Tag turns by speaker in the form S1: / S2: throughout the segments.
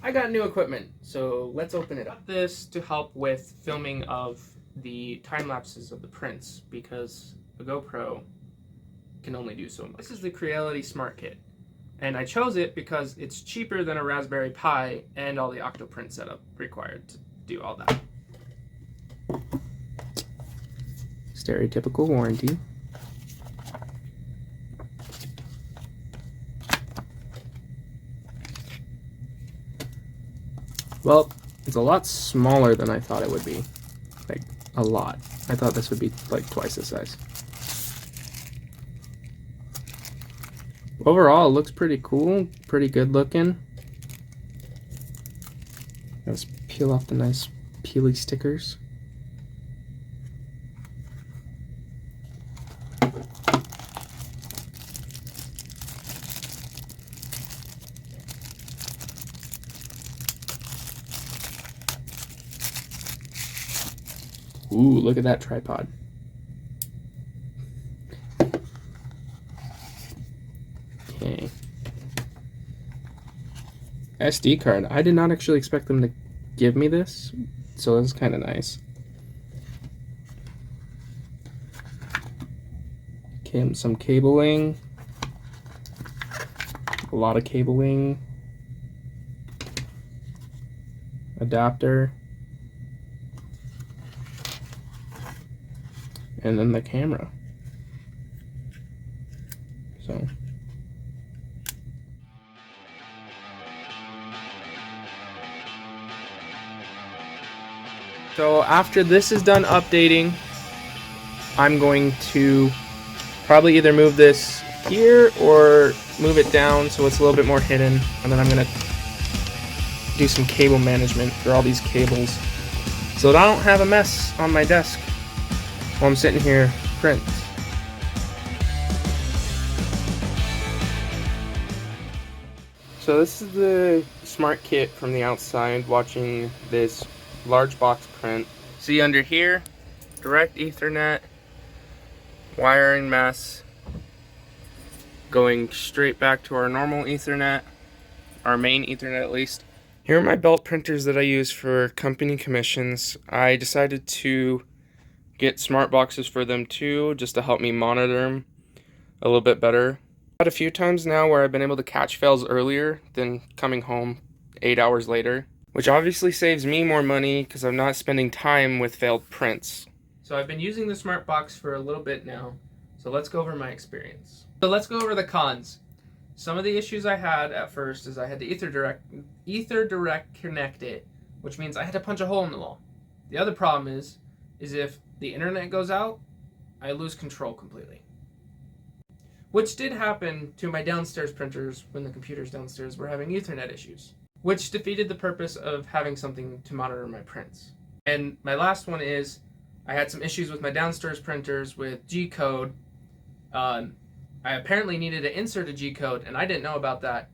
S1: I got new equipment, so let's open it up. This to help with filming of the time lapses of the prints because a GoPro can only do so much. This is the Creality Smart Kit, and I chose it because it's cheaper than a Raspberry Pi and all the Octoprint setup required to do all that. Stereotypical warranty. Well, it's a lot smaller than I thought it would be. Like, a lot. I thought this would be like twice the size. Overall, it looks pretty cool, pretty good looking. Let's peel off the nice peely stickers. Ooh, look at that tripod. Okay. SD card. I did not actually expect them to give me this, so this is kind of nice. Okay, some cabling. A lot of cabling. Adapter. And then the camera. So after this is done updating, I'm going to probably either move this here or move it down so it's a little bit more hidden, and then I'm going to do some cable management for all these cables so that I don't have a mess on my desk while I'm sitting here printing. So this is the Smart Kit from the outside, watching this large box print. See under here, direct Ethernet, wiring mess, going straight back to our normal Ethernet, our main Ethernet at least. Here are my belt printers that I use for company commissions. I decided to get smart boxes for them too, just to help me monitor them a little bit better. I've had a few times now where I've been able to catch fails earlier than coming home 8 hours later, which obviously saves me more money because I'm not spending time with failed prints. So I've been using the smart box for a little bit now, so let's go over my experience. So let's go over the cons. Some of the issues I had at first is I had to Etherdirect connect it, which means I had to punch a hole in the wall. The other problem is if the internet goes out, I lose control completely. Which did happen to my downstairs printers when the computers downstairs were having Ethernet issues, which defeated the purpose of having something to monitor my prints. And my last one is I had some issues with my downstairs printers with G-code. I apparently needed to insert a G-code, and I didn't know about that.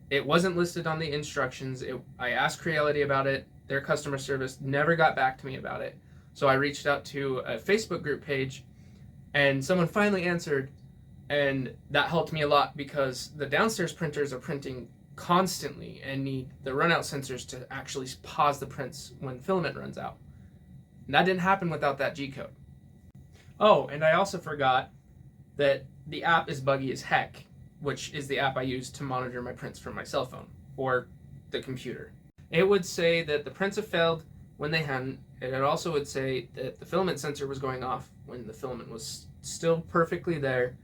S1: It wasn't listed on the instructions. I asked Creality about it. Their customer service never got back to me about it. So I reached out to a Facebook group page, and someone finally answered, and that helped me a lot because the downstairs printers are printing constantly and need the runout sensors to actually pause the prints when filament runs out. And that didn't happen without that G-code. Oh, and I also forgot that the app is buggy as heck, which is the app I use to monitor my prints from my cell phone or the computer. It would say that the prints have failed when they hadn't, and it also would say that the filament sensor was going off when the filament was still perfectly there,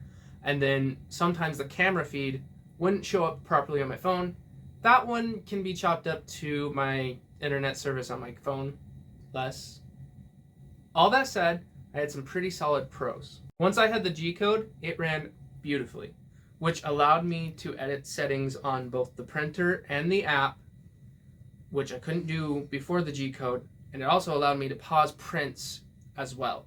S1: and then sometimes the camera feed wouldn't show up properly on my phone. That one can be chopped up to my internet service on my phone less. All that said, I had some pretty solid pros. Once I had the G-code, it ran beautifully, which allowed me to edit settings on both the printer and the app, which I couldn't do before the G-code, and it also allowed me to pause prints as well.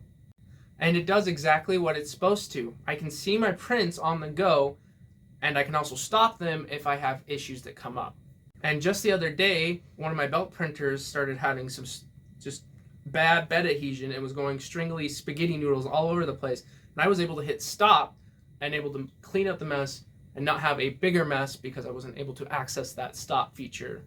S1: And it does exactly what it's supposed to. I can see my prints on the go, and I can also stop them if I have issues that come up. And just the other day, one of my belt printers started having some just bad bed adhesion. It was going stringly spaghetti noodles all over the place. And I was able to hit stop and able to clean up the mess and not have a bigger mess because I wasn't able to access that stop feature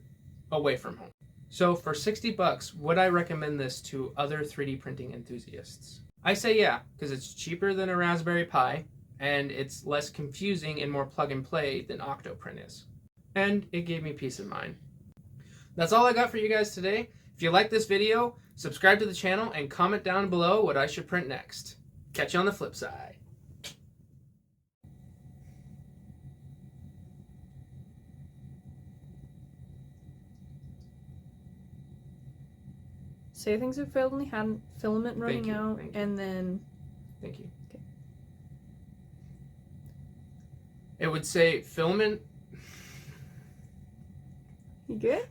S1: away from home. So for 60 bucks, would I recommend this to other 3D printing enthusiasts? I say yeah, because it's cheaper than a Raspberry Pi, and it's less confusing and more plug and play than Octoprint is. And it gave me peace of mind. That's all I got for you guys today. If you like this video, subscribe to the channel and comment down below what I should print next. Catch you on the flip side.
S2: Say things have failed and they hadn't. Filament running
S1: you,
S2: out, and then.
S1: Thank you.
S2: Okay.
S1: It would say filament.
S2: You good?